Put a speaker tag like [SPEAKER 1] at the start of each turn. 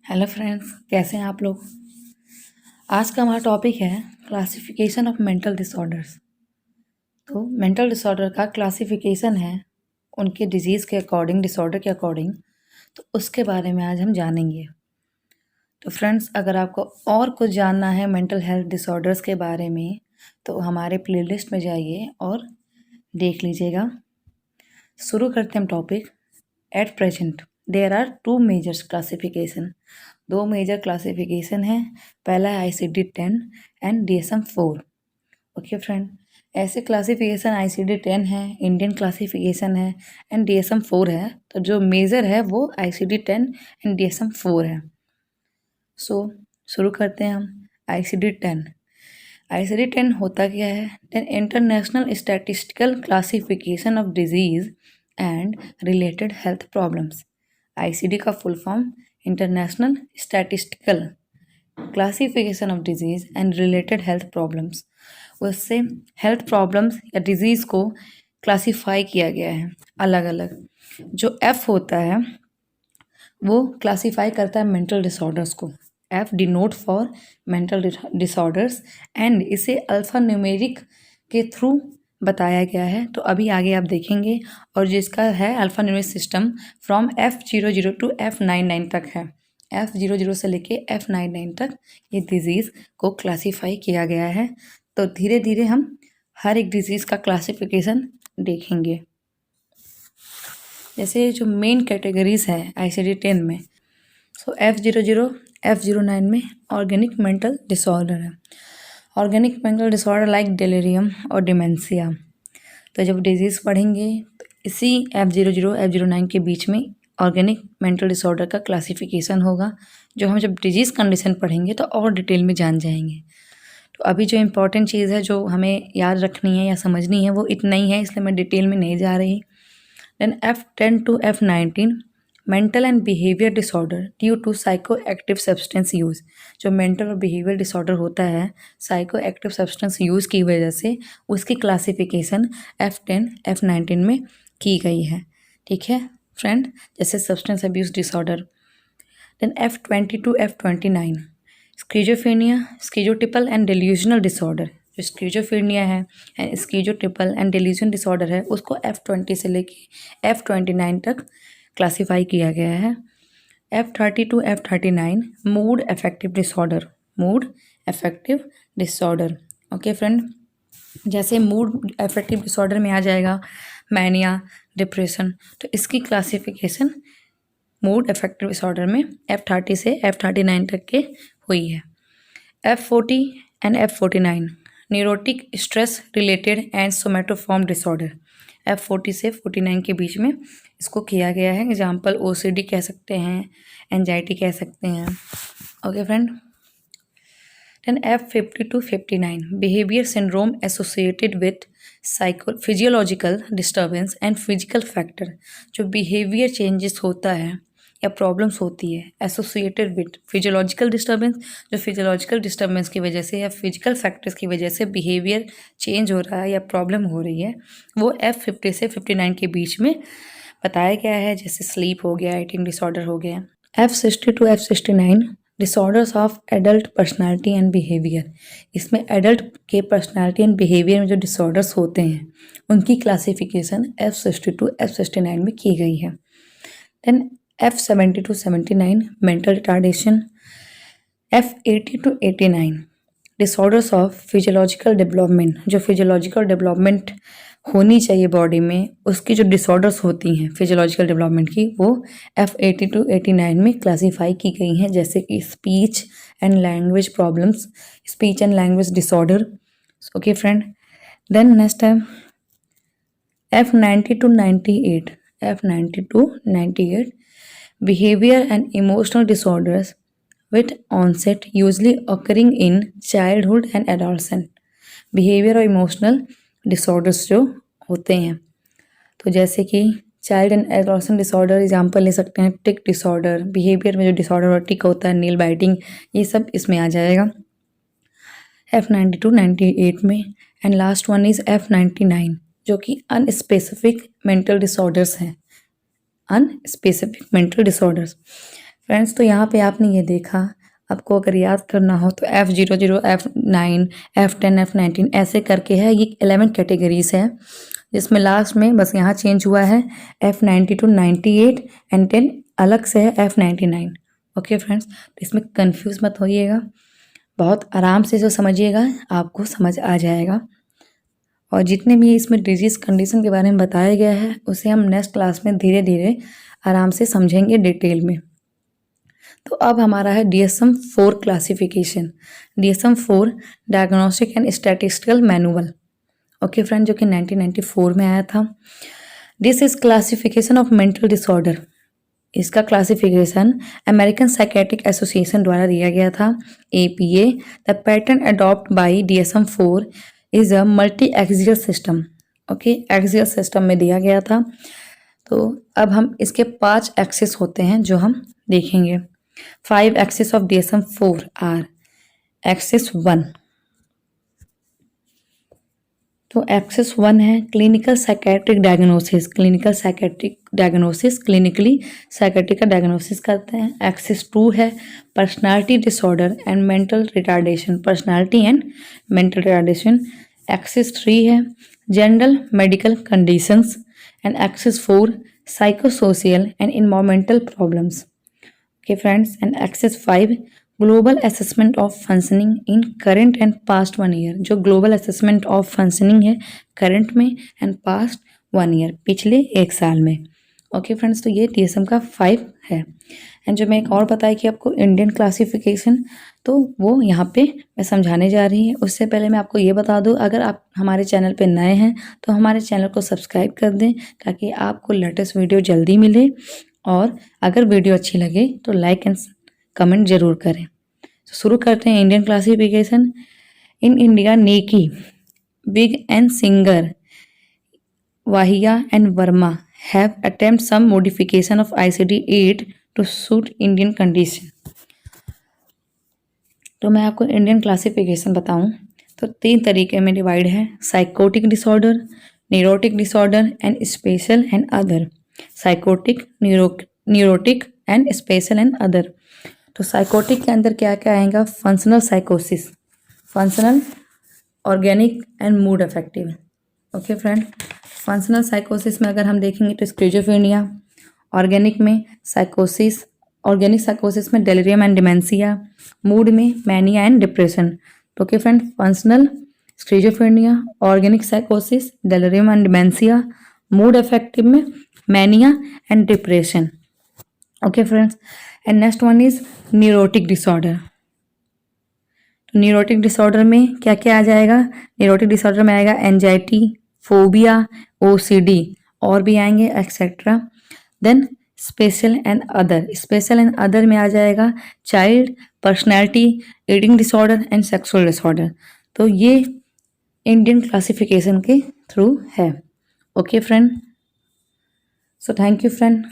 [SPEAKER 1] Hello friends, कैसे हैं आप लोग। आज का हमारा टॉपिक है क्लासिफिकेशन ऑफ मेंटल डिसऑर्डर्स। तो मेंटल डिसऑर्डर का क्लासिफिकेशन है उनके डिजीज़ के अकॉर्डिंग, डिसऑर्डर के अकॉर्डिंग। तो उसके बारे में आज हम जानेंगे। तो फ्रेंड्स, अगर आपको और कुछ जानना है मेंटल हेल्थ डिसऑर्डर्स के बारे में तो हमारे प्लेलिस्ट में जाइए और देख लीजिएगा। शुरू करते हैं हम topic. At present there are two measures classification. दो मेजर क्लासिफिकेशन है। पहला है ICD-10 and DSM-4। Okay friend, ऐसे क्लासिफिकेशन ICD-10 है, इंडियन क्लासिफिकेशन है एंड DSM-4 है। तो जो मेजर है वो ICD-10 एंड DSM-4 है। सो शुरू करते हैं हम। ICD-10 ICD-10 होता क्या है? Then international statistical classification of diseases and related health problems. ICD का full form international statistical classification of diseases and related health problems. उससे हेल्थ प्रॉब्लम्स या डिजीज़ को क्लासिफाई किया गया है अलग अलग। जो F होता है वो क्लासिफाई करता है मेंटल डिसऑर्डर्स को। F denote for mental disorders and इसे अल्फ़ा न्यूमेरिक के थ्रू बताया गया है। तो अभी आगे आप देखेंगे। और जिसका है alpha numeric system from F00 to F99 तक है। F00 से लेके F99 तक ये डिज़ीज़ को क्लासीफाई किया गया है। तो धीरे धीरे हम हर एक डिज़ीज़ का क्लासिफिकेशन देखेंगे। जैसे जो मेन कैटेगरीज है ICD-10 में, सो F00 F09 में ऑर्गेनिक मेंटल डिसऑर्डर है। Organic mental disorder like delirium और डिमेंशिया। तो जब डिजीज़ पढ़ेंगे तो इसी F00 F09 के बीच में ऑर्गेनिक मेंटल डिसऑर्डर का क्लासिफिकेशन होगा, जो हम जब डिजीज़ कंडीशन पढ़ेंगे तो और डिटेल में जान जाएंगे। तो अभी जो इम्पोर्टेंट चीज़ है जो हमें याद रखनी है या समझनी है वो इतना ही है, इसलिए मैं डिटेल में नहीं जा रही। Then F10 to F19 mental and behaviour disorder due to psycho active substance use. जो मेंटल और बिहेवियर डिसऑर्डर होता है साइको एक्टिव सब्सटेंस यूज़ की वजह से, उसकी क्लासिफिकेशन F10 F19 में की गई है। ठीक है फ्रेंड, जैसे substance abuse disorder. Then F20 to F29 schizophrenia, schizotypal and delusional disorder. जो स्किज़ोफ्रेनिया है and schizotypal and delusion disorder है उसको F20 से लेके F29 तक क्लासिफाई किया गया है। F30 to F39 mood affective disorder, mood affective disorder. Okay friend, जैसे मूड अफेक्टिव डिसऑर्डर में आ जाएगा मैनिया, डिप्रेशन। तो इसकी क्लासिफिकेशन मूड अफेक्टिव डिसऑर्डर में F30 से F39 तक के हुई है। F40 and F49 neurotic stress related and somatoform disorder. F40 से 49 के बीच में इसको किया गया है। एग्जाम्पल OCD कह सकते हैं, एंजाइटी कह सकते हैं। Okay friend, then F50 to 59 behaviour syndrome associated with physiological disturbance and physical factor. जो बिहेवियर चेंजेस होता है या प्रॉब्लम्स होती है एसोसिएटेड विथ फिजियोलॉजिकल डिस्टर्बेंस, जो फिजियोलॉजिकल डिस्टर्बेंस की वजह से या फिजिकल फैक्टर्स की वजह से बिहेवियर चेंज हो रहा है या प्रॉब्लम हो रही है, वो F50 से 59 के बीच में बताया गया है। जैसे स्लीप हो गया, ईटिंग डिसऑर्डर हो गया। F60 to F69 disorders of adult personality and behaviour. इसमें एडल्ट के पर्सनालिटी एंड बिहेवियर में जो डिसऑर्डर्स होते हैं उनकी क्लासिफिकेशन F60 टू F69 में की गई है। Then F70 to 79 mental retardation. F80 to 89 disorders of physiological development. जो फिजियोलॉजिकल डेवलपमेंट होनी चाहिए बॉडी में, उसकी जो डिसऑर्डर्स होती हैं फिजियोलॉजिकल डेवलपमेंट की, वो F80 टू 89 में क्लासीफाई की गई हैं। जैसे कि speech and language problems, speech and language disorder. Okay friend, then next है F90 to 98 F90 to 98 behavior and emotional disorders with onset usually occurring in childhood and adolescent। behavior और emotional disorders जो होते हैं, तो जैसे कि child and adolescent disorder example ले सकते हैं। टिक डिसऑर्डर, बिहेवियर में जो डिसऑर्डर और टिक होता है, नील बाइटिंग, ये सब इसमें आ जाएगा F90 टू 98 में। And last one is F99 जो कि अनस्पेसिफिक मेंटल डिसऑर्डर्स हैं, अनस्पेसिफिक मेंटल डिसऑर्डर्स। फ्रेंड्स, तो यहाँ पे आपने ये देखा, आपको अगर याद करना हो तो F00, F9, F10, F19 ऐसे करके है, ये 11 कैटेगरीज है, जिसमें लास्ट में बस यहाँ चेंज हुआ है F90 to 98 एंड 10 अलग से है F99। ओके फ्रेंड्स, तो इसमें कंफ्यूज मत होइएगा, बहुत आराम से जो समझिएगा आपको समझ आ जाएगा। और जितने भी इसमें डिजीज कंडीशन के बारे में बताया गया है उसे हम नेक्स्ट क्लास में धीरे धीरे आराम से समझेंगे डिटेल में। तो अब हमारा है DSM-4 classification, DSM-4 diagnostic and statistical manual. Okay friend, जो कि 1994 में आया था। This is classification of mental disorder. इसका क्लासिफिकेशन अमेरिकन साइकेट्रिक एसोसिएशन द्वारा दिया गया था, APA। The pattern adopt by DSM-4 is a multi axial system. Okay, axial system में दिया गया था। तो अब हम इसके 5 एक्सिस होते हैं जो हम देखेंगे। 5 axis of DSM-4 are axis 1। तो एक्सिस 1 है clinical psychiatric diagnosis, clinical psychiatric diagnosis, clinically psychiatric का डायग्नोसिस करते हैं। एक्सिस 2 है personality disorder and mental retardation, personality and mental retardation. Axis 3 है general medical conditions and axis 4 psychosocial and environmental problems. Okay friends, and axis 5 global assessment of functioning in current and past 1 year, जो global assessment of functioning है current में and past 1 year, पिछले 1 साल में। Okay friends, तो ये DSM का 5 है। एंड जो मैं एक और बताया कि आपको इंडियन क्लासिफिकेशन, तो वो यहाँ पे मैं समझाने जा रही हूँ। उससे पहले मैं आपको ये बता दूँ, अगर आप हमारे चैनल पे नए हैं तो हमारे चैनल को सब्सक्राइब कर दें ताकि आपको लेटेस्ट वीडियो जल्दी मिले। और अगर वीडियो अच्छी लगे तो लाइक एंड कमेंट जरूर करें। तो शुरू करते हैं Indian classification. In India Neki, Wig and Singh, Wahia and Verma have attempt some modification of ICD-8 to suit Indian condition. तो मैं आपको इंडियन क्लासिफिकेशन बताऊं तो 3 तरीके में डिवाइड है, psychotic disorder, neurotic disorder and special and other. Psychotic, neurotic and special and other. तो psychotic के अंदर क्या क्या आएगा, functional साइकोसिस, functional, organic and mood affective. Okay friend, functional साइकोसिस में अगर हम देखेंगे तो स्किज़ोफ्रेनिया, ऑर्गेनिक में साइकोसिस, ऑर्गेनिक साइकोसिस में डेलिरियम एंड डिमेंशिया, मूड में मैनिया एंड डिप्रेशन। तो okay friend, functional schizophrenia, organic साइकोसिस, delirium and dementia, mood affective में mania and depression. Okay friends, and next one is neurotic disorder. तो neurotic disorder में क्या क्या आ जाएगा, neurotic disorder में आएगा एंजाइटी, फोबिया, OCD और भी आएंगे etcetera. Then special and other, special and other में आ जाएगा child, personality, eating disorder and sexual disorder. तो ये इंडियन क्लासिफिकेशन के थ्रू है। Okay friend, so thank you friend.